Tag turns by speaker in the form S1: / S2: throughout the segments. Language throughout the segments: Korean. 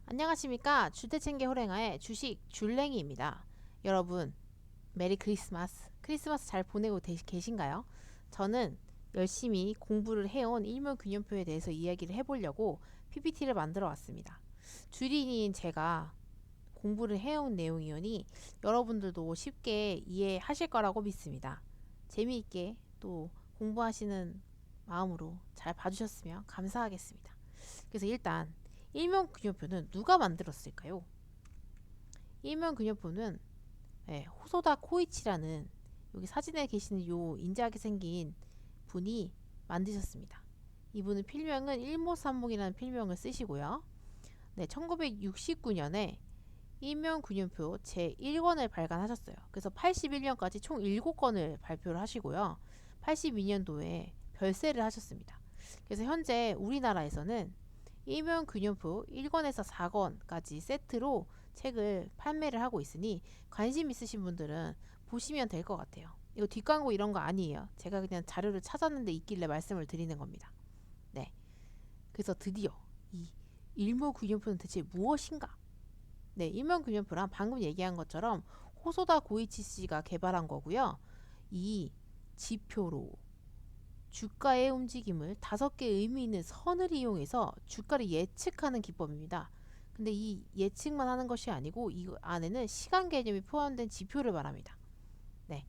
S1: 안녕하십니까. 주택체계 호랭아의 주식 줄랭이입니다. 여러분 메리 크리스마스. 크리스마스 잘 보내고 계신가요? 저는 열심히 공부를 해온 일문균형표에 대해서 이야기를 해보려고 PPT를 만들어 왔습니다. 주린이인 제가 공부를 해온 내용이오니 여러분들도 쉽게 이해하실 거라고 믿습니다. 재미있게 또 공부하시는 마음으로 잘 봐주셨으면 감사하겠습니다. 그래서 일단 일면균형표는 누가 만들었을까요? 일면균형표는 호소다 코이치라는 여기 사진에 계시는 요 인자하게 생긴 분이 만드셨습니다. 이분은 필명은 일모삼목이라는 필명을 쓰시고요. 1969년에 일면균형표 제1권을 발간하셨어요. 그래서 81년까지 총 7권을 발표를 하시고요. 82년도에 별세를 하셨습니다. 그래서 현재 우리나라에서는 일면균형표 1권에서 4권까지 세트로 책을 판매를 하고 있으니 관심 있으신 분들은 보시면 될 것 같아요. 이거 뒷광고 이런 거 아니에요. 제가 그냥 자료를 찾았는데 있길래 말씀을 드리는 겁니다. 네. 그래서 드디어 이 일모균형표는 대체 무엇인가? 네, 일면균형표란 방금 얘기한 것처럼 호소다 고이치 씨가 개발한 거고요. 이 지표로 주가의 움직임을 5개 의미 있는 선을 이용해서 주가를 예측하는 기법입니다. 근데 이 예측만 하는 것이 아니고 이 안에는 시간 개념이 포함된 지표를 말합니다. 네.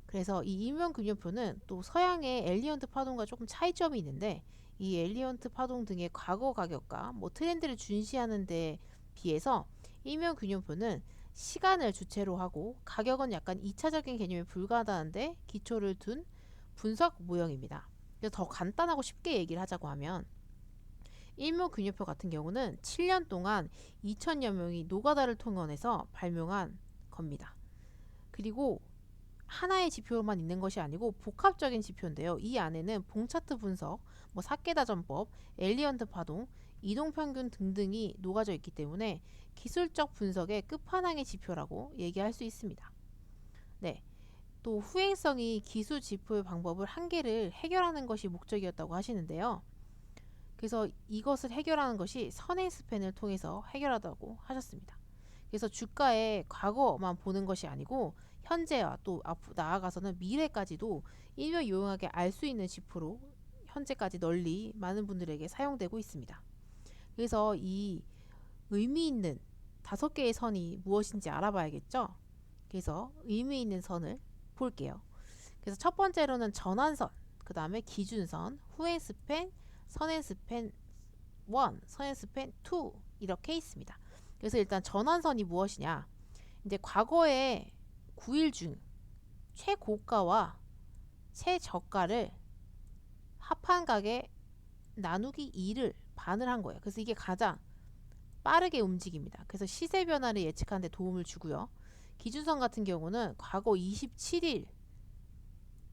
S1: 그래서 이 일면균형표는 또 서양의 엘리언트 파동과 조금 차이점이 있는데 이 엘리언트 파동 등의 과거 가격과 트렌드를 준시하는 데 비해서 일면균형표는 시간을 주체로 하고 가격은 약간 2차적인 개념에 불과하다는데 기초를 둔 분석 모형입니다. 그래서 더 간단하고 쉽게 얘기를 하자고 하면 일묘균형표 같은 경우는 7년 동안 2천여 명이 노가다를 통해서 발명한 겁니다. 그리고 하나의 지표만 있는 것이 아니고 복합적인 지표인데요. 이 안에는 봉차트 분석, 사케다전법, 엘리언트 파동, 이동평균 등등이 녹아져 있기 때문에 기술적 분석의 끝판왕의 지표라고 얘기할 수 있습니다. 네. 또 후행성이 기수 지표의 방법을 한계를 해결하는 것이 목적이었다고 하시는데요. 그래서 이것을 해결하는 것이 선행 스팬을 통해서 해결하다고 하셨습니다. 그래서 주가의 과거만 보는 것이 아니고 현재와 또 앞으로 나아가서는 미래까지도 일묘요용하게 알 수 있는 지표로 현재까지 널리 많은 분들에게 사용되고 있습니다. 그래서 이 의미 있는 5개의 선이 무엇인지 알아봐야겠죠. 그래서 의미 있는 선을 볼게요. 그래서 첫 번째로는 전환선, 그 다음에 기준선, 후행 스팬, 선행 스팬 1, 선행 스팬 2 이렇게 있습니다. 그래서 일단 전환선이 무엇이냐? 이제 과거의 9일 중 최고가와 최저가를 합한 가격 나누기 2를 반을 한 거예요. 그래서 이게 가장 빠르게 움직입니다. 그래서 시세 변화를 예측하는 데 도움을 주고요. 기준선 같은 경우는 과거 27일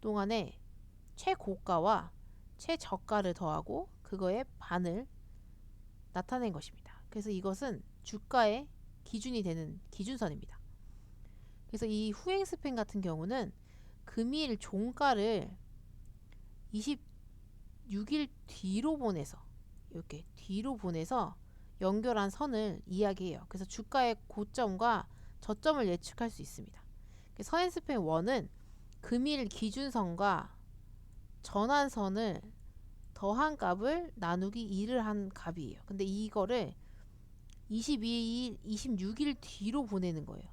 S1: 동안에 최고가와 최저가를 더하고 그거의 반을 나타낸 것입니다. 그래서 이것은 주가의 기준이 되는 기준선입니다. 그래서 이 후행 스팬 같은 경우는 금일 종가를 26일 뒤로 보내서 이렇게 뒤로 보내서 연결한 선을 이야기해요. 그래서 주가의 고점과 저점을 예측할 수 있습니다. 선행 스팬 1은 금일 기준선과 전환선을 더한 값을 나누기 2를 한 값이에요. 근데 이거를 22일, 26일 뒤로 보내는 거예요.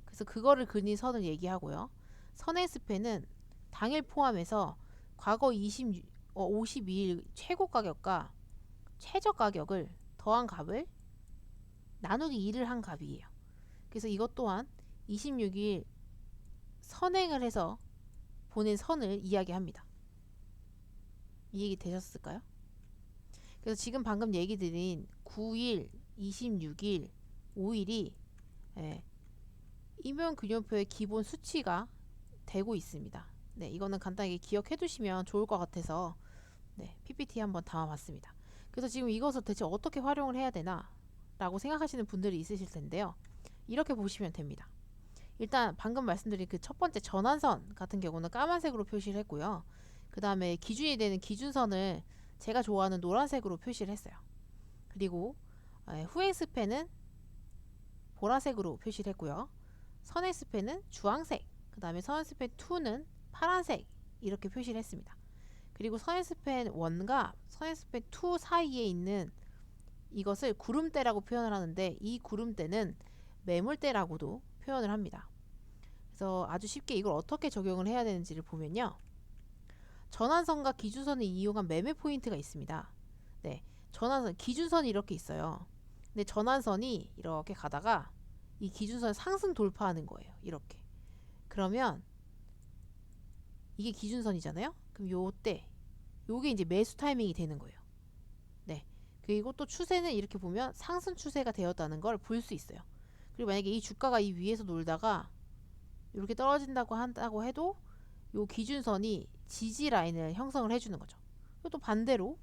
S1: 그래서 그거를 그린 선을 얘기하고요. 선행 스팬은 당일 포함해서 과거 52일 최고 가격과 최저 가격을 더한 값을 나누기 2를 한 값이에요. 그래서 이것 또한 26일 선행을 해서 보낸 선을 이야기합니다. 이 얘기 되셨을까요? 그래서 지금 방금 얘기 드린 9일, 26일, 5일이 일면균형표의 기본 수치가 되고 있습니다. 네, 이거는 간단하게 기억해 두시면 좋을 것 같아서 PPT 한번 담아봤습니다. 그래서 지금 이것을 대체 어떻게 활용을 해야 되나 라고 생각하시는 분들이 있으실 텐데요. 이렇게 보시면 됩니다. 일단 방금 말씀드린 그 첫 번째 전환선 같은 경우는 까만색으로 표시를 했고요. 그 다음에 기준이 되는 기준선을 제가 좋아하는 노란색으로 표시를 했어요. 그리고 후행스팬은 보라색으로 표시를 했고요. 선행스팬은 주황색, 그 다음에 선행스팬 2는 파란색 이렇게 표시를 했습니다. 그리고 선행스팬 1과 선행스팬 2 사이에 있는 이것을 구름대라고 표현을 하는데, 이 구름대는 매물대라고도 표현을 합니다. 그래서 아주 쉽게 이걸 어떻게 적용을 해야 되는지를 보면요, 전환선과 기준선을 이용한 매매 포인트가 있습니다. 네, 전환선, 기준선이 이렇게 있어요. 근데 전환선이 이렇게 가다가 이 기준선 상승 돌파하는 거예요. 이렇게. 그러면 이게 기준선이잖아요. 그럼 요때 요게 이제 매수 타이밍이 되는 거예요. 네. 그리고 또 추세는 이렇게 보면 상승 추세가 되었다는 걸 볼 수 있어요. 그리고 만약에 이 주가가 이 위에서 놀다가 이렇게 떨어진다고 한다고 해도 요 기준선이 지지 라인을 형성을 해주는 거죠. 그리고 또 반대로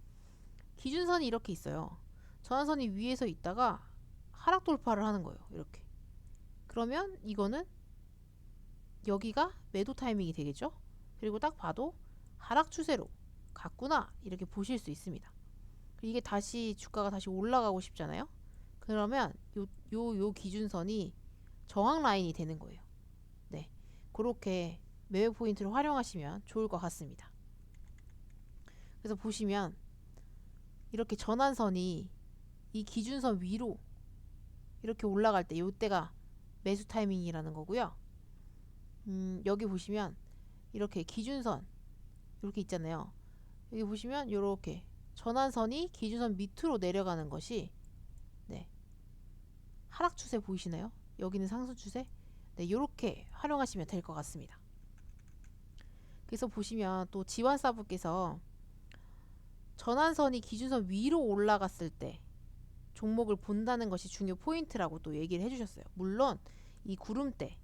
S1: 기준선이 이렇게 있어요. 전환선이 위에서 있다가 하락 돌파를 하는 거예요. 이렇게. 그러면 이거는 여기가 매도 타이밍이 되겠죠. 그리고 딱 봐도 하락 추세로 갔구나 이렇게 보실 수 있습니다. 이게 다시 주가가 다시 올라가고 싶잖아요. 그러면 요 기준선이 저항 라인이 되는 거예요. 네, 그렇게 매매 포인트를 활용하시면 좋을 것 같습니다. 그래서 보시면 이렇게 전환선이 이 기준선 위로 이렇게 올라갈 때 요때가 매수 타이밍이라는 거고요. 여기 보시면 이렇게 기준선 이렇게 있잖아요. 여기 보시면 이렇게 전환선이 기준선 밑으로 내려가는 것이, 네, 하락 추세 보이시나요? 여기는 상승 추세. 네, 이렇게 활용하시면 될 것 같습니다. 그래서 보시면 또 지환사부께서 전환선이 기준선 위로 올라갔을 때 종목을 본다는 것이 중요 포인트라고 또 얘기를 해주셨어요. 물론 이 구름대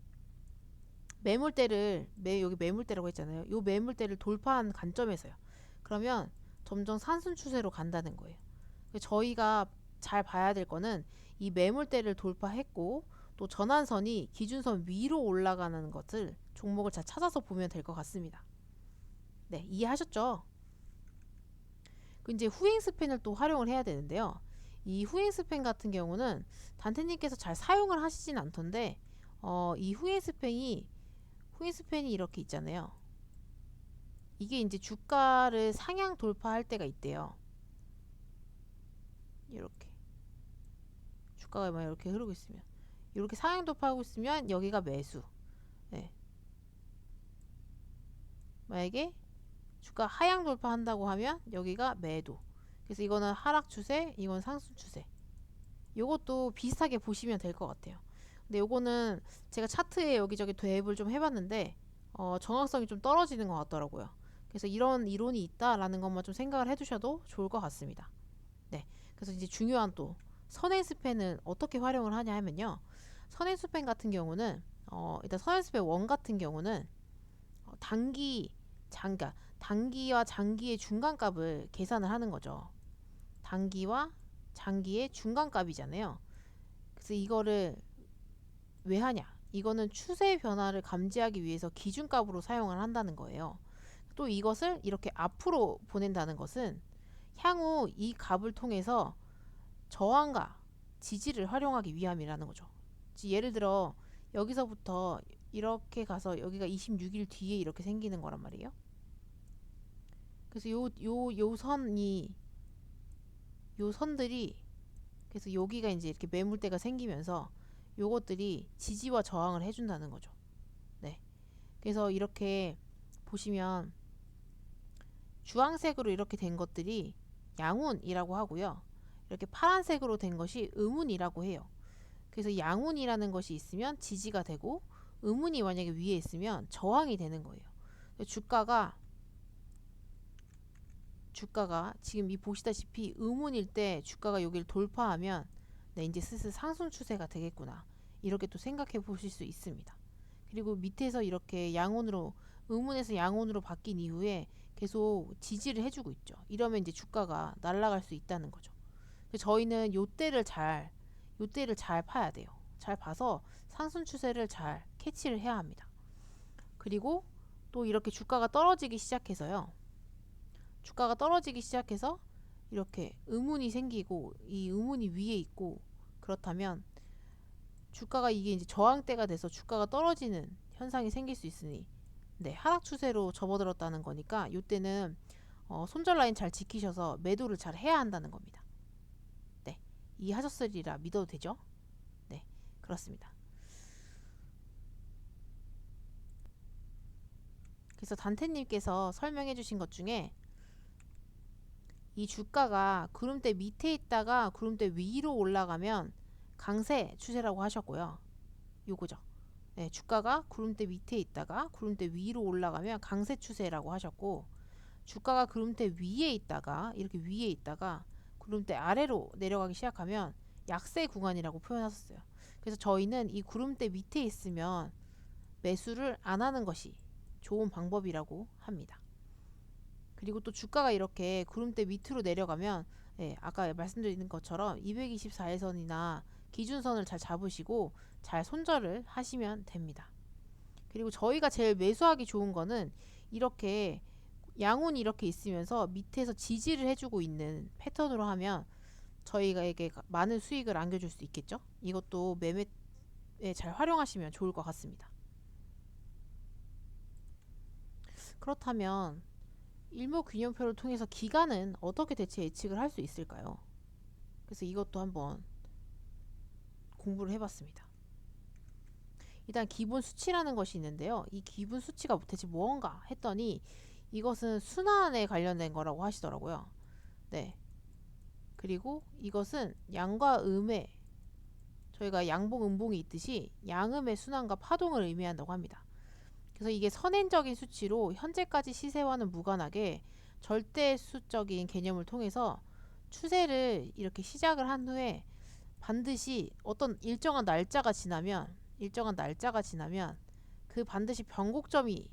S1: 매물대를 여기 매물대라고 했잖아요. 이 매물대를 돌파한 관점에서요. 그러면 점점 상승 추세로 간다는 거예요. 저희가 잘 봐야 될 거는 이 매물대를 돌파했고 또 전환선이 기준선 위로 올라가는 것을 종목을 잘 찾아서 보면 될 것 같습니다. 네, 이해하셨죠? 이제 후행 스팬을 또 활용을 해야 되는데요. 이 후행 스팬 같은 경우는 단테님께서 잘 사용을 하시진 않던데, 이 후행 스팬이 이렇게 있잖아요. 이게 이제 주가를 상향 돌파할 때가 있대요. 이렇게 주가가 막 이렇게 흐르고 있으면, 이렇게 상향 돌파하고 있으면 여기가 매수. 네. 만약에 주가 하향 돌파한다고 하면 여기가 매도. 그래서 이거는 하락 추세, 이건 상승 추세. 요것도 비슷하게 보시면 될 것 같아요. 근데 요거는 제가 차트에 여기저기 도입을 좀 해봤는데 정확성이 좀 떨어지는 것 같더라고요. 그래서 이런 이론이 있다라는 것만 좀 생각을 해두셔도 좋을 것 같습니다. 네, 그래서 이제 중요한 또 선행스팬은 어떻게 활용을 하냐 하면요, 선행스팬 같은 경우는 일단 선행스팬 1 같은 경우는 단기와 장기의 중간값을 계산을 하는 거죠. 단기와 장기의 중간값이잖아요. 그래서 이거를 왜 하냐? 이거는 추세 변화를 감지하기 위해서 기준값으로 사용을 한다는 거예요. 또 이것을 이렇게 앞으로 보낸다는 것은 향후 이 값을 통해서 저항과 지지를 활용하기 위함이라는 거죠. 예를 들어 여기서부터 이렇게 가서 여기가 26일 뒤에 이렇게 생기는 거란 말이에요. 그래서 요 선들이, 그래서 여기가 이제 이렇게 매물대가 생기면서 요것들이 지지와 저항을 해준다는 거죠. 네. 그래서 이렇게 보시면 주황색으로 이렇게 된 것들이 양운이라고 하고요. 이렇게 파란색으로 된 것이 음운이라고 해요. 그래서 양운이라는 것이 있으면 지지가 되고 음운이 만약에 위에 있으면 저항이 되는 거예요. 주가가 지금 이 보시다시피 음운일 때 주가가 여기를 돌파하면 네, 이제 슬슬 상승 추세가 되겠구나, 이렇게 또 생각해 보실 수 있습니다. 그리고 밑에서 이렇게 양운으로, 음운에서 양운으로 바뀐 이후에 계속 지지를 해주고 있죠. 이러면 이제 주가가 날아갈 수 있다는 거죠. 저희는 요때를 잘 파야 돼요. 잘 봐서 상승 추세를 잘 캐치를 해야 합니다. 그리고 또 이렇게 주가가 떨어지기 시작해서 이렇게 의문이 생기고 이 의문이 위에 있고 그렇다면 주가가 이게 이제 저항대가 돼서 주가가 떨어지는 현상이 생길 수 있으니 네, 하락 추세로 접어들었다는 거니까 이때는 손절 라인 잘 지키셔서 매도를 잘 해야 한다는 겁니다. 네, 이해하셨으리라 믿어도 되죠? 네, 그렇습니다. 그래서 단테님께서 설명해 주신 것 중에 이 주가가 구름대 밑에 있다가 구름대 위로 올라가면 강세 추세라고 하셨고요. 요거죠. 네, 주가가 구름대 밑에 있다가 구름대 위로 올라가면 강세 추세라고 하셨고, 주가가 구름대 위에 있다가 이렇게 위에 있다가 구름대 아래로 내려가기 시작하면 약세 구간이라고 표현하셨어요. 그래서 저희는 이 구름대 밑에 있으면 매수를 안 하는 것이 좋은 방법이라고 합니다. 그리고 또 주가가 이렇게 구름대 밑으로 내려가면 아까 말씀드린 것처럼 224일선이나 기준선을 잘 잡으시고 잘 손절을 하시면 됩니다. 그리고 저희가 제일 매수하기 좋은 거는 이렇게 양운이 이렇게 있으면서 밑에서 지지를 해주고 있는 패턴으로 하면 저희가에게 많은 수익을 안겨줄 수 있겠죠. 이것도 매매에 잘 활용하시면 좋을 것 같습니다. 그렇다면 일목균형표를 통해서 기간은 어떻게 대체 예측을 할 수 있을까요? 그래서 이것도 한번 공부를 해봤습니다. 일단 기본 수치라는 것이 있는데요. 이 기본 수치가 대체 무언가 했더니 이것은 순환에 관련된 거라고 하시더라고요. 네. 그리고 이것은 양과 음의 저희가 양봉 음봉이 있듯이 양음의 순환과 파동을 의미한다고 합니다. 그래서 이게 선행적인 수치로 현재까지 시세와는 무관하게 절대수적인 개념을 통해서 추세를 이렇게 시작을 한 후에 반드시 어떤 일정한 날짜가 지나면 그 반드시 변곡점이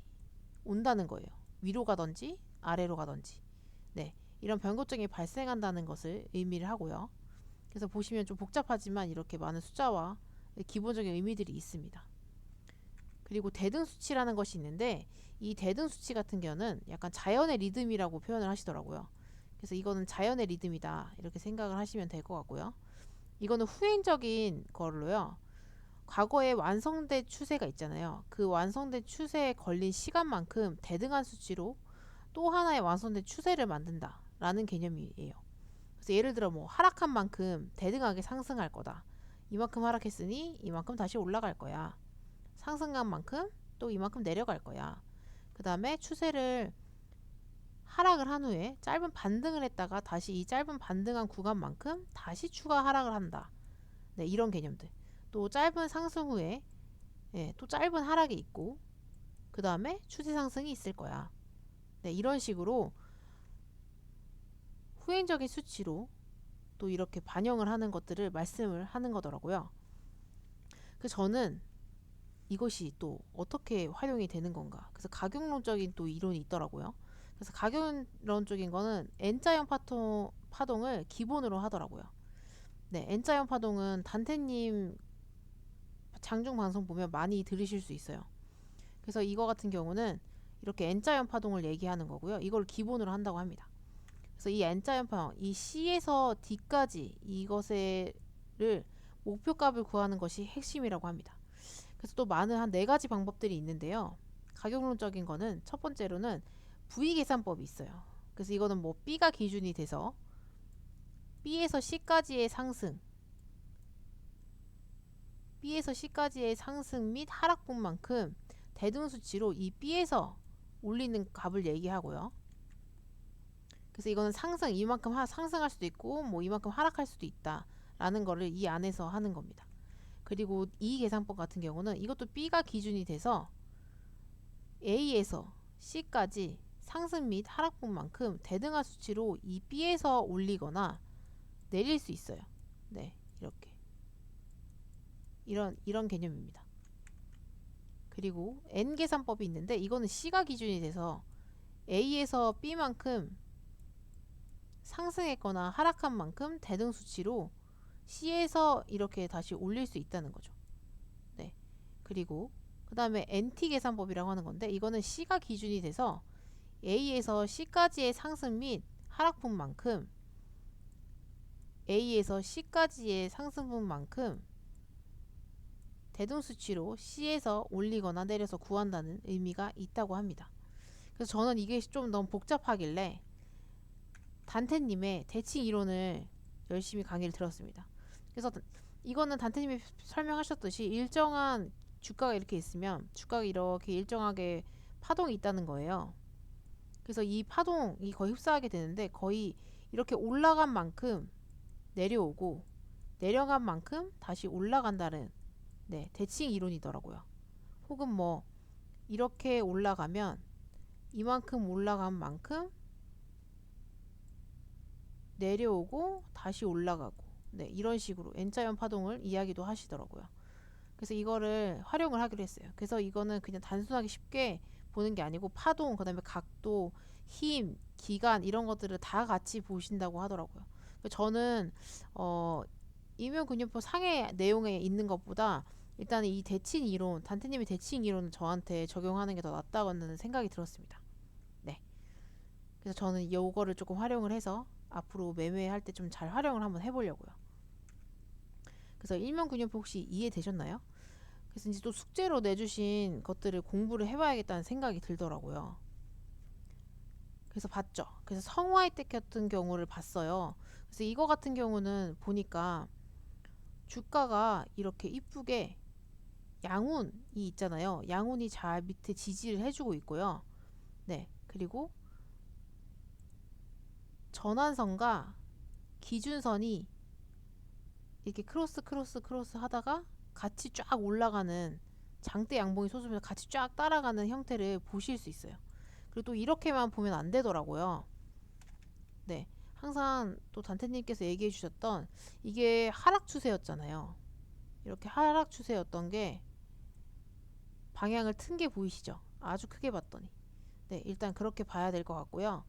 S1: 온다는 거예요. 위로 가든지 아래로 가든지. 네, 이런 변곡점이 발생한다는 것을 의미를 하고요. 그래서 보시면 좀 복잡하지만 이렇게 많은 숫자와 기본적인 의미들이 있습니다. 그리고 대등수치라는 것이 있는데 이 대등수치 같은 경우는 약간 자연의 리듬이라고 표현을 하시더라고요. 그래서 이거는 자연의 리듬이다 이렇게 생각을 하시면 될 것 같고요. 이거는 후행적인 걸로요. 과거에 완성된 추세가 있잖아요. 그 완성된 추세에 걸린 시간만큼 대등한 수치로 또 하나의 완성된 추세를 만든다 라는 개념이에요. 그래서 예를 들어 뭐 하락한 만큼 대등하게 상승할 거다. 이만큼 하락했으니 이만큼 다시 올라갈 거야. 상승한 만큼 또 이만큼 내려갈 거야. 그 다음에 추세를 하락을 한 후에 짧은 반등을 했다가 다시 이 짧은 반등한 구간만큼 다시 추가 하락을 한다. 네, 이런 개념들. 또 짧은 상승 후에 또 짧은 하락이 있고 그 다음에 추세 상승이 있을 거야. 네, 이런 식으로 후행적인 수치로 또 이렇게 반영을 하는 것들을 말씀을 하는 거더라고요. 그 저는 이것이 또 어떻게 활용이 되는 건가. 그래서 가격론적인 또 이론이 있더라고요. 그래서 가격론적인 거는 N자형 파동을 기본으로 하더라고요. 네, N자형 파동은 단테님 장중 방송 보면 많이 들으실 수 있어요. 그래서 이거 같은 경우는 이렇게 N자형 파동을 얘기하는 거고요. 이걸 기본으로 한다고 합니다. 그래서 이 N자형 파동, 이 C에서 D까지 이것을 목표값을 구하는 것이 핵심이라고 합니다. 그래서 또 많은 한 4가지 방법들이 있는데요. 가격론적인 거는 첫 번째로는 V 계산법이 있어요. 그래서 이거는 뭐 B가 기준이 돼서 B에서 C까지의 상승 및 하락분만큼 대등수치로 이 B에서 올리는 값을 얘기하고요. 그래서 이거는 상승 이만큼 상승할 수도 있고 뭐 이만큼 하락할 수도 있다 라는 거를 이 안에서 하는 겁니다. 그리고 이 계산법 같은 경우는 이것도 B가 기준이 돼서 A에서 C까지 상승 및 하락분만큼 대등한 수치로 이 B에서 올리거나 내릴 수 있어요. 네, 이렇게 이런 개념입니다. 그리고 N 계산법이 있는데 이거는 C가 기준이 돼서 A에서 B만큼 상승했거나 하락한 만큼 대등 수치로 C에서 이렇게 다시 올릴 수 있다는 거죠. 네. 그리고 그 다음에 NT 계산법이라고 하는 건데 이거는 C가 기준이 돼서 A에서 C까지의 상승 및 하락분만큼 A에서 C까지의 상승분만큼 대등수치로 C에서 올리거나 내려서 구한다는 의미가 있다고 합니다. 그래서 저는 이게 좀 너무 복잡하길래 단테님의 대칭 이론을 열심히 강의를 들었습니다. 그래서 이거는 단테님이 설명하셨듯이 일정한 주가가 이렇게 있으면 주가가 이렇게 일정하게 파동이 있다는 거예요. 그래서 이 파동이 거의 흡사하게 되는데 거의 이렇게 올라간 만큼 내려오고 내려간 만큼 다시 올라간다는 대칭 이론이더라고요. 혹은 뭐 이렇게 올라가면 이만큼 올라간 만큼 내려오고 다시 올라가고 이런 식으로 N자형 파동을 이야기도 하시더라고요. 그래서 이거를 활용을 하기로 했어요. 그래서 이거는 그냥 단순하게 쉽게 보는 게 아니고 파동, 그 다음에 각도, 힘, 기간 이런 것들을 다 같이 보신다고 하더라고요. 저는 이면근육표 상의 내용에 있는 것보다 일단 이 대칭 이론, 단테님의 대칭 이론을 저한테 적용하는 게 더 낫다고는 생각이 들었습니다. 네. 그래서 저는 이거를 조금 활용을 해서 앞으로 매매할 때 좀 잘 활용을 한번 해보려고요. 그래서 일면근육표 혹시 이해되셨나요? 그래서 이제 또 숙제로 내주신 것들을 공부를 해봐야겠다는 생각이 들더라고요. 그래서 봤죠. 그래서 성화이텍 같은 경우를 봤어요. 그래서 이거 같은 경우는 보니까 주가가 이렇게 이쁘게 양운이 있잖아요. 양운이 잘 밑에 지지를 해주고 있고요. 네, 그리고 전환선과 기준선이 이렇게 크로스 하다가 같이 쫙 올라가는 장대 양봉이 솟으면서 같이 쫙 따라가는 형태를 보실 수 있어요. 그리고 또 이렇게만 보면 안 되더라고요. 네, 항상 또 단테님께서 얘기해 주셨던 이게 하락 추세였잖아요. 이렇게 하락 추세였던 게 방향을 튼 게 보이시죠? 아주 크게 봤더니. 네, 일단 그렇게 봐야 될 것 같고요.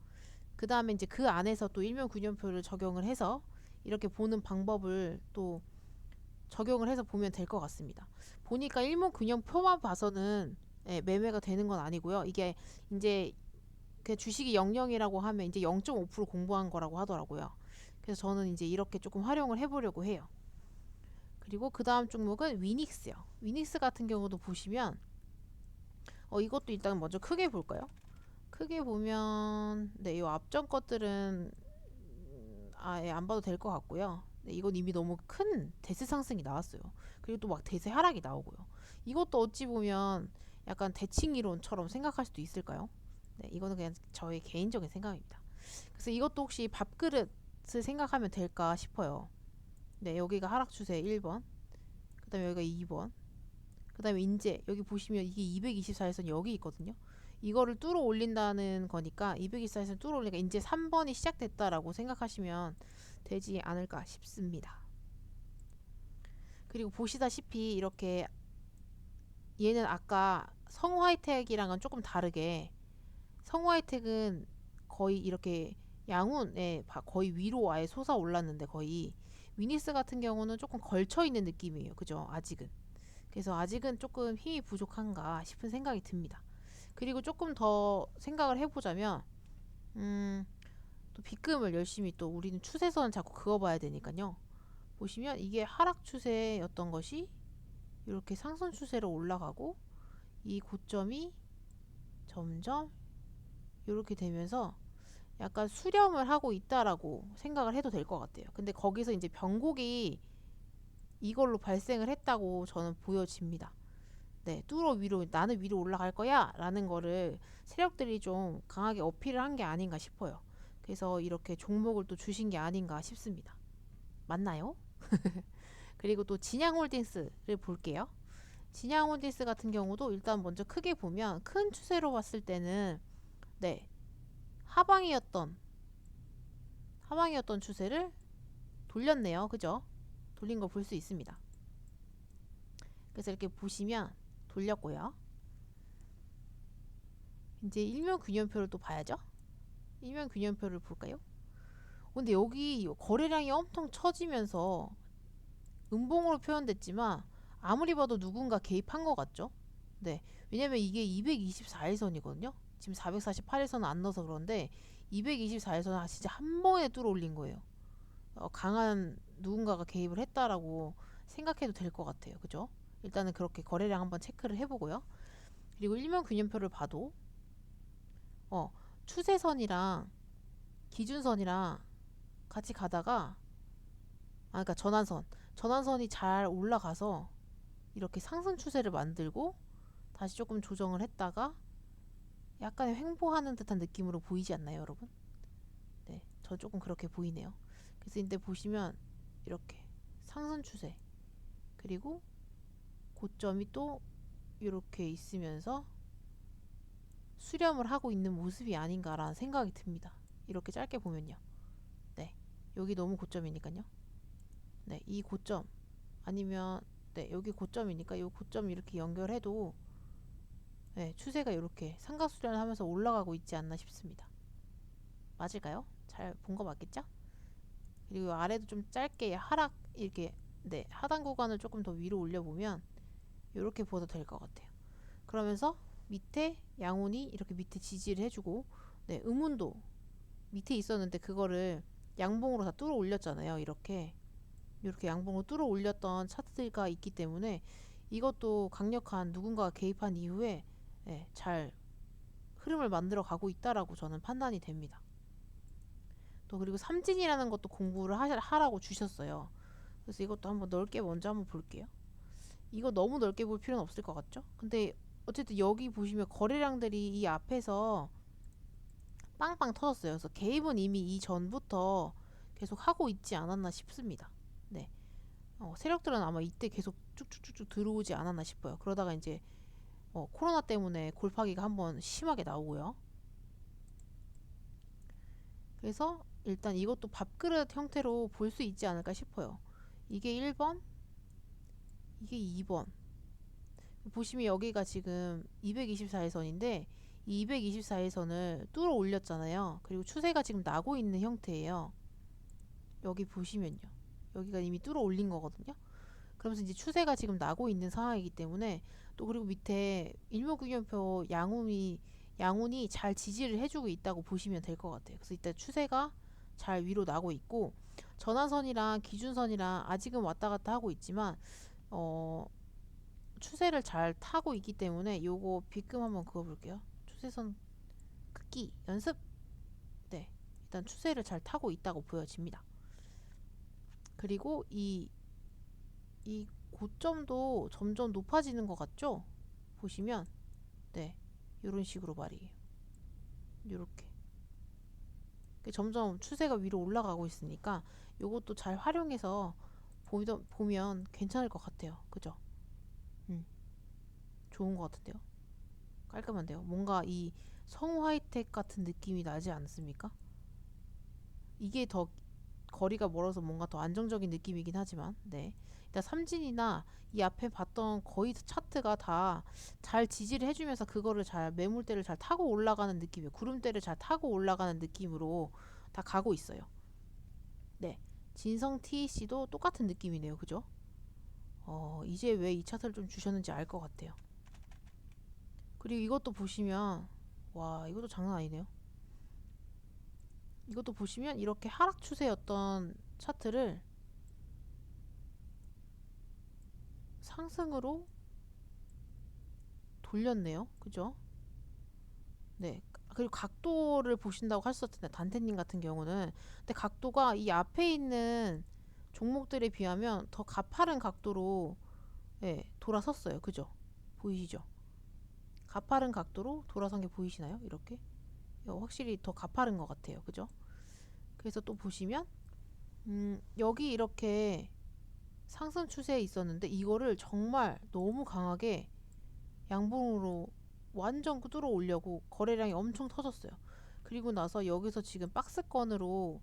S1: 그 다음에 이제 그 안에서 또 일면균형표를 적용을 해서 이렇게 보는 방법을 또 적용을 해서 보면 될 것 같습니다. 보니까 일면균형표만 봐서는 매매가 되는 건 아니고요. 이게 이제 그 주식이 00이라고 하면 이제 0.5% 공부한 거라고 하더라고요. 그래서 저는 이제 이렇게 조금 활용을 해보려고 해요. 그리고 그 다음 종목은 위닉스요. 위닉스 같은 경우도 보시면 이것도 일단 먼저 크게 볼까요? 크게 보면 이 앞전 것들은 아예 안 봐도 될 것 같고요. 이건 이미 너무 큰 대세 상승이 나왔어요. 그리고 또 막 대세 하락이 나오고요. 이것도 어찌 보면 약간 대칭 이론처럼 생각할 수도 있을까요? 이거는 그냥 저의 개인적인 생각입니다. 그래서 이것도 혹시 밥그릇을 생각하면 될까 싶어요. 여기가 하락 추세 1번, 그 다음에 여기가 2번, 그 다음에 인제 여기 보시면 이게 224일선 여기 있거든요. 이거를 뚫어 올린다는 거니까 224일선 뚫어 올리니까 이제 3번이 시작됐다라고 생각하시면 되지 않을까 싶습니다. 그리고 보시다시피 이렇게 얘는 아까 성화이텍이랑은 조금 다르게 성화이텍은 거의 이렇게 양운에 거의 위로 아예 솟아 올랐는데 거의 위니스 같은 경우는 조금 걸쳐 있는 느낌이에요. 그죠? 아직은. 그래서 아직은 조금 힘이 부족한가 싶은 생각이 듭니다. 그리고 조금 더 생각을 해보자면 또 B금을 열심히 또 우리는 추세선을 자꾸 그어봐야 되니까요. 보시면 이게 하락 추세였던 것이 이렇게 상승 추세로 올라가고 이 고점이 점점 이렇게 되면서 약간 수렴을 하고 있다라고 생각을 해도 될 것 같아요. 근데 거기서 이제 변곡이 이걸로 발생을 했다고 저는 보여집니다. 뚫어 위로 나는 위로 올라갈 거야 라는 거를 세력들이 좀 강하게 어필을 한 게 아닌가 싶어요. 그래서 이렇게 종목을 또 주신 게 아닌가 싶습니다. 맞나요? 그리고 또 진양홀딩스를 볼게요. 진양홀딩스 같은 경우도 일단 먼저 크게 보면 큰 추세로 봤을 때는 하방이었던 추세를 돌렸네요. 그죠? 돌린 거 볼 수 있습니다. 그래서 이렇게 보시면 돌렸고요. 이제 일면균형표를 또 봐야죠. 일면균형표를 볼까요? 근데 여기 거래량이 엄청 처지면서 음봉으로 표현됐지만 아무리 봐도 누군가 개입한 것 같죠? 왜냐면 이게 224일선이거든요. 지금 448일선 안 넣어서 그런데 224일선 진짜 한 번에 뚫어 올린 거예요. 강한 누군가가 개입을 했다라고 생각해도 될 것 같아요. 그죠? 일단은 그렇게 거래량 한번 체크를 해보고요. 그리고 일면균형표를 봐도 어, 추세선이랑 기준선이랑 같이 가다가 그러니까 전환선이 잘 올라가서 이렇게 상승 추세를 만들고 다시 조금 조정을 했다가 약간의 횡보하는 듯한 느낌으로 보이지 않나요, 여러분? 네, 저 조금 그렇게 보이네요. 그래서 이때 보시면 이렇게 상승 추세 그리고 고점이 또 이렇게 있으면서 수렴을 하고 있는 모습이 아닌가라는 생각이 듭니다. 이렇게 짧게 보면요. 네, 여기 너무 고점이니까요. 네, 이 고점 아니면 네, 여기 고점이니까 이 고점 이렇게 연결해도 네, 추세가 이렇게 상가수렴하면서 올라가고 있지 않나 싶습니다. 맞을까요? 잘 본 거 맞겠죠? 그리고 아래도 좀 짧게 하락 이렇게 네, 하단 구간을 조금 더 위로 올려보면 이렇게 보도 될 것 같아요. 그러면서 밑에 양운이 이렇게 밑에 지지를 해주고 네, 음운도 밑에 있었는데 그거를 양봉으로 다 뚫어 올렸잖아요. 이렇게 양봉으로 뚫어 올렸던 차트가 있기 때문에 이것도 강력한 누군가가 개입한 이후에 네, 잘 흐름을 만들어 가고 있다라고 저는 판단이 됩니다. 또 그리고 삼진이라는 것도 공부를 하라고 주셨어요. 그래서 이것도 한번 넓게 먼저 한번 볼게요. 이거 너무 넓게 볼 필요는 없을 것 같죠? 근데 어쨌든 여기 보시면 거래량들이 이 앞에서 빵빵 터졌어요. 그래서 개입은 이미 이전부터 계속 하고 있지 않았나 싶습니다. 네. 세력들은 아마 이때 계속 쭉쭉쭉쭉 들어오지 않았나 싶어요. 그러다가 이제 코로나 때문에 골파기가 한번 심하게 나오고요. 그래서 일단 이것도 밥그릇 형태로 볼 수 있지 않을까 싶어요. 이게 1번, 이게 2번. 보시면 여기가 지금 224일선인데 이 224일선을 뚫어 올렸잖아요. 그리고 추세가 지금 나고 있는 형태예요. 여기 보시면요. 여기가 이미 뚫어 올린 거거든요. 그러면서 이제 추세가 지금 나고 있는 상황이기 때문에 또 그리고 밑에 일목균형표 양운이 잘 지지를 해주고 있다고 보시면 될 것 같아요. 그래서 이때 추세가 잘 위로 나고 있고 전환선이랑 기준선이랑 아직은 왔다 갔다 하고 있지만 추세를 잘 타고 있기 때문에 요거 B금 한번 그어볼게요. 추세선 긋기 연습. 네, 일단 추세를 잘 타고 있다고 보여집니다. 그리고 이 고점도 점점 높아지는 것 같죠? 보시면 네, 이런 식으로 말이에요. 이렇게 점점 추세가 위로 올라가고 있으니까 요것도 잘 활용해서 보면 괜찮을 것 같아요. 그죠? 좋은 것 같은데요? 깔끔한데요? 뭔가 이 성우 하이텍 같은 느낌이 나지 않습니까? 이게 더 거리가 멀어서 뭔가 더 안정적인 느낌이긴 하지만 네. 일단 삼진이나 이 앞에 봤던 거의 차트가 다 잘 지지를 해주면서 그거를 잘 매물대를 잘 타고 올라가는 느낌이에요. 구름대를 잘 타고 올라가는 느낌으로 다 가고 있어요. 네. 진성 TEC도 똑같은 느낌이네요. 그죠? 이제 왜 이 차트를 좀 주셨는지 알 것 같아요. 그리고 이것도 보시면 와, 이것도 장난 아니네요. 이것도 보시면 이렇게 하락 추세였던 차트를 상승으로 돌렸네요. 그죠? 네. 그리고 각도를 보신다고 하셨을 텐데 단테님 같은 경우는 근데 각도가 이 앞에 있는 종목들에 비하면 더 가파른 각도로 예, 돌아섰어요. 그죠? 보이시죠? 가파른 각도로 돌아선 게 보이시나요? 이렇게 확실히 더 가파른 것 같아요. 그죠? 그래서 또 보시면 여기 이렇게 상승 추세에 있었는데 이거를 정말 너무 강하게 양봉으로 완전 뚫어 올려고 거래량이 엄청 터졌어요. 그리고 나서 여기서 지금 박스권으로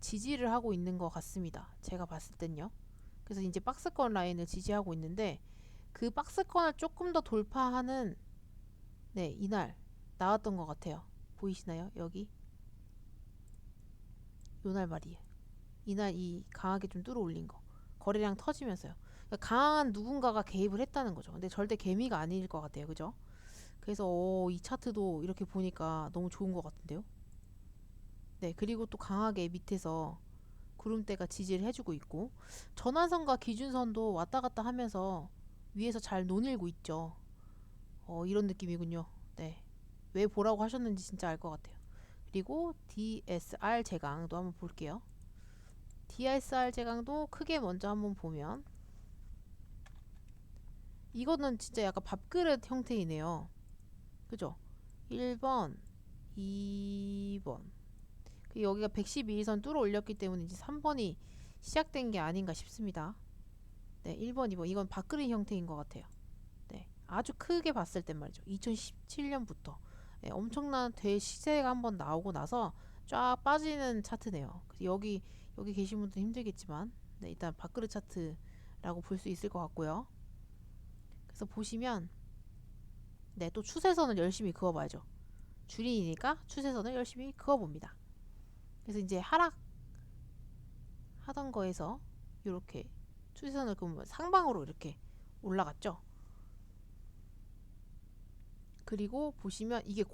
S1: 지지를 하고 있는 것 같습니다. 제가 봤을 땐요. 그래서 이제 박스권 라인을 지지하고 있는데 그 박스권을 조금 더 돌파하는 네, 이날 나왔던 것 같아요. 보이시나요? 여기 요날 말이에요. 이날 이 강하게 좀 뚫어 올린 거 거래량 터지면서요. 그러니까 강한 누군가가 개입을 했다는 거죠. 근데 절대 개미가 아닐 것 같아요. 그죠? 그래서 이 차트도 이렇게 보니까 너무 좋은 것 같은데요. 네, 그리고 또 강하게 밑에서 구름대가 지지를 해주고 있고, 전환선과 기준선도 왔다 갔다 하면서 위에서 잘 논일고 있죠. 이런 느낌이군요. 네. 왜 보라고 하셨는지 진짜 알 것 같아요. 그리고 DSR 제강도 한번 볼게요. DSR 제강도 크게 먼저 한번 보면, 이거는 진짜 약간 밥그릇 형태이네요. 그죠? 1번, 2번. 여기가 112일선 뚫어 올렸기 때문에 이제 3번이 시작된 게 아닌가 싶습니다. 네, 1번, 2번. 이건 밥그릇 형태인 것 같아요. 네, 아주 크게 봤을 땐 말이죠. 2017년부터 네, 엄청난 대시세가 한번 나오고 나서 쫙 빠지는 차트네요. 그래서 여기 계신 분들은 힘들겠지만, 네, 일단 밥그릇 차트라고 볼 수 있을 것 같고요. 그래서 보시면, 네, 또 추세선을 열심히 그어봐야죠. 주린이니까 추세선을 열심히 그어봅니다. 그래서 이제 하락하던 거에서 이렇게 추세선을 그으면 상방으로 이렇게 올라갔죠. 그리고 보시면 이게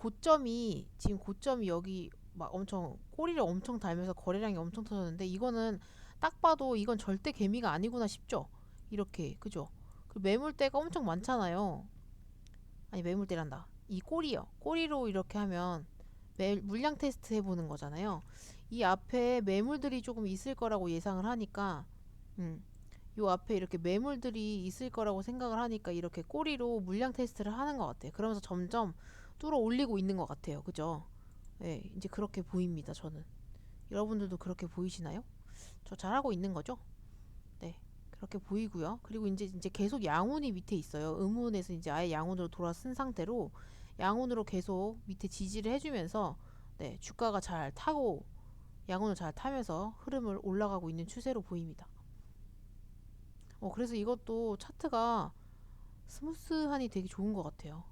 S1: 지금 고점이 여기 막 엄청 꼬리를 엄청 달면서 거래량이 엄청 터졌는데, 이거는 딱 봐도 이건 절대 개미가 아니구나 싶죠. 이렇게, 그죠? 그 매물대가 엄청 많잖아요. 아니, 매물대란다. 이 꼬리요. 꼬리로 이렇게 하면 물량 테스트 해보는 거잖아요. 이 앞에 매물들이 조금 있을 거라고 예상을 하니까, 요 앞에 이렇게 매물들이 있을 거라고 생각을 하니까 이렇게 꼬리로 물량 테스트를 하는 것 같아요. 그러면서 점점 뚫어 올리고 있는 것 같아요. 그죠? 네, 이제 그렇게 보입니다. 저는. 여러분들도 그렇게 보이시나요? 저 잘하고 있는 거죠? 네, 그렇게 보이고요. 그리고 이제 계속 양운이 밑에 있어요. 음운에서 이제 아예 양운으로 돌아선 상태로 양운으로 계속 밑에 지지를 해주면서, 네, 주가가 잘 타고 양운을 잘 타면서 흐름을 올라가고 있는 추세로 보입니다. 그래서 이것도 차트가 스무스하니 되게 좋은 것 같아요.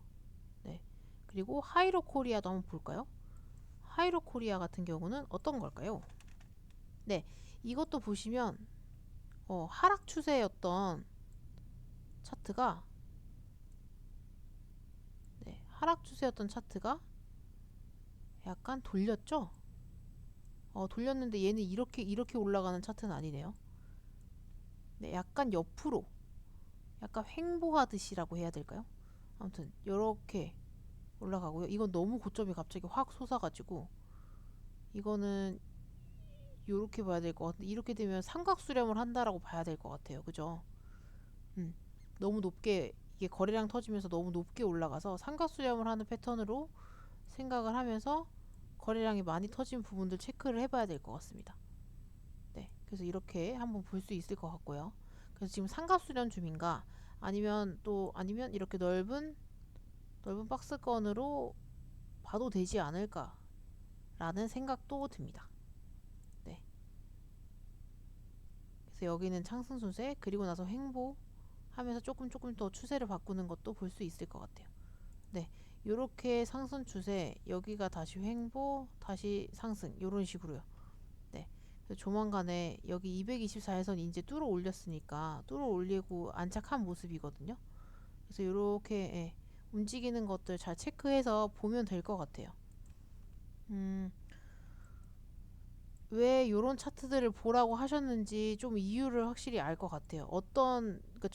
S1: 네. 그리고 하이로 코리아도 한번 볼까요? 하이로 코리아 같은 경우는 어떤 걸까요? 네. 이것도 보시면 하락 추세였던 차트가, 네, 하락 추세였던 차트가 약간 돌렸죠? 돌렸는데 얘는 이렇게 올라가는 차트는 아니네요. 네, 약간 옆으로, 약간 횡보하듯이라고 해야 될까요? 아무튼 이렇게 올라가고요. 이건 너무 고점이 갑자기 확 솟아가지고, 이거는 요렇게 봐야 될 것 같은데, 이렇게 되면 삼각 수렴을 한다라고 봐야 될 것 같아요. 그죠? 음, 너무 높게, 이게 거래량 터지면서 너무 높게 올라가서 삼각 수렴을 하는 패턴으로 생각을 하면서 거래량이 많이 터진 부분들 체크를 해봐야 될 것 같습니다. 네, 그래서 이렇게 한번 볼 수 있을 것 같고요. 그래서 지금 삼각 수렴 중인가, 아니면 이렇게 넓은 박스권으로 봐도 되지 않을까라는 생각도 듭니다. 네. 그래서 여기는 상승 추세, 그리고 나서 횡보하면서 조금 더 추세를 바꾸는 것도 볼 수 있을 것 같아요. 네, 요렇게 상승 추세, 여기가 다시 횡보, 다시 상승, 요런 식으로요. 네, 그래서 조만간에 여기 224에선 이제 뚫어 올렸으니까 뚫어 올리고 안착한 모습이거든요. 그래서 요렇게, 예, 움직이는 것들 잘 체크해서 보면 될 것 같아요. 왜 요런 차트들을 보라고 하셨는지 좀 이유를 확실히 알 것 같아요.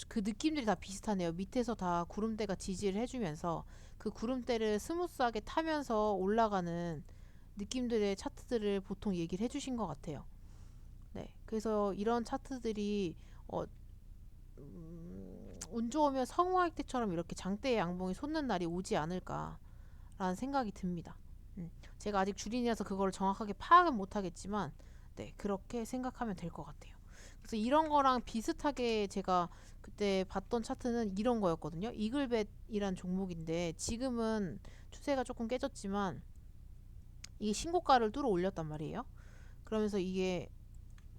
S1: 그 느낌들이 다 비슷하네요. 밑에서 다 구름대가 지지를 해주면서 그 구름대를 스무스하게 타면서 올라가는 느낌들의 차트들을 보통 얘기를 해주신 것 같아요. 네, 그래서 이런 차트들이 운 좋으면 성우할 때처럼 이렇게 장대의 양봉이 솟는 날이 오지 않을까라는 생각이 듭니다. 제가 아직 주린이라서 그걸 정확하게 파악은 못하겠지만, 네, 그렇게 생각하면 될 것 같아요. 그래서 이런 거랑 비슷하게 제가 그때 봤던 차트는 이런 거였거든요. 이글벳이란 종목인데 지금은 추세가 조금 깨졌지만 이게 신고가를 뚫어 올렸단 말이에요. 그러면서 이게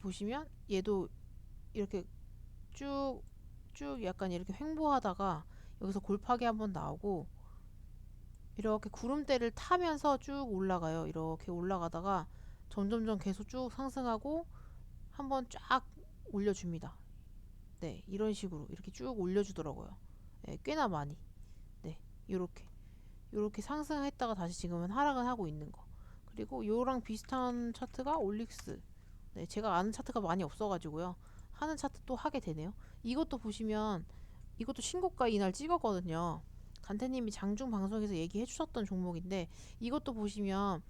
S1: 보시면 얘도 이렇게 쭉 약간 이렇게 횡보하다가 여기서 골파기 한번 나오고 이렇게 구름대를 타면서 쭉 올라가요. 이렇게 올라가다가 점점점 계속 쭉 상승하고 한번 쫙 올려줍니다. 네, 이런 식으로 이렇게 쭉 올려주더라고요. 네, 꽤나 많이. 네, 요렇게 상승했다가 다시 지금은 하락을 하고 있는 거. 그리고 요랑 비슷한 차트가 올릭스. 네, 제가 아는 차트가 많이 없어가지고요. 하는 차트 또 하게 되네요. 이것도 보시면 이것도 신고가 이날 찍었거든요. 간태님이 장중 방송에서 얘기해 주셨던 종목인데 이것도 보시면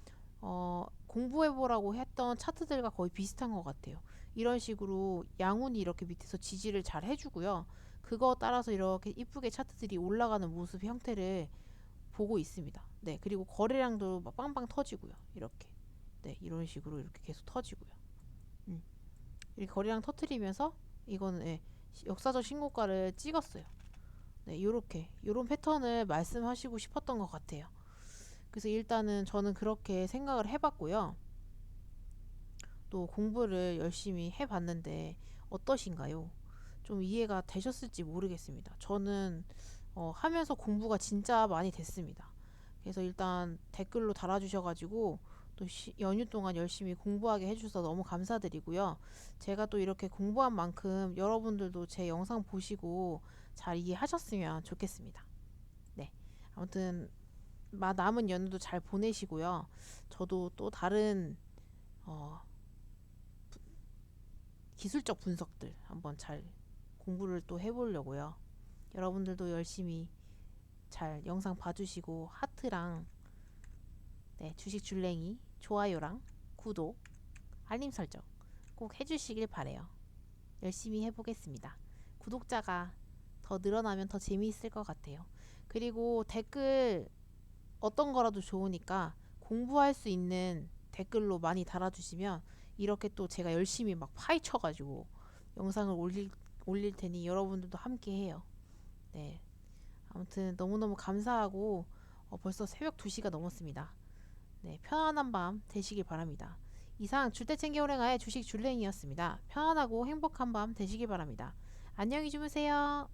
S1: 공부해보라고 했던 차트들과 거의 비슷한 것 같아요. 이런 식으로 양운이 이렇게 밑에서 지지를 잘 해주고요. 그거 따라서 이렇게 이쁘게 차트들이 올라가는 모습 형태를 보고 있습니다. 네, 그리고 거래량도 막 빵빵 터지고요. 이렇게. 네, 이런 식으로 이렇게 계속 터지고요. 이렇게 거래량 터트리면서 이거는 역사적 신고가를 찍었어요. 네, 요런 패턴을 말씀하시고 싶었던 것 같아요. 그래서 일단은 저는 그렇게 생각을 해봤고요. 또 공부를 열심히 해봤는데 어떠신가요? 좀 이해가 되셨을지 모르겠습니다. 저는 하면서 공부가 진짜 많이 됐습니다. 그래서 일단 댓글로 달아주셔가지고 또 연휴 동안 열심히 공부하게 해주셔서 너무 감사드리고요. 제가 또 이렇게 공부한 만큼 여러분들도 제 영상 보시고 잘 이해하셨으면 좋겠습니다. 네. 아무튼 남은 연휴도 잘 보내시고요. 저도 또 다른 어, 기술적 분석들 한번 잘 공부를 또 해보려고요. 여러분들도 열심히 잘 영상 봐주시고 하트랑 주식 줄랭이 좋아요랑 구독 알림 설정 꼭 해주시길 바래요. 열심히 해보겠습니다. 구독자가 더 늘어나면 더 재미있을 것 같아요. 그리고 댓글 어떤 거라도 좋으니까 공부할 수 있는 댓글로 많이 달아주시면 이렇게 또 제가 열심히 막 파헤쳐가지고 영상을 올릴 테니 여러분들도 함께 해요. 네. 아무튼 너무너무 감사하고 벌써 새벽 2시가 넘었습니다. 네, 편안한 밤 되시길 바랍니다. 이상 줄 때 챙겨 오랭아의 주식 줄랭이였습니다. 편안하고 행복한 밤 되시길 바랍니다. 안녕히 주무세요.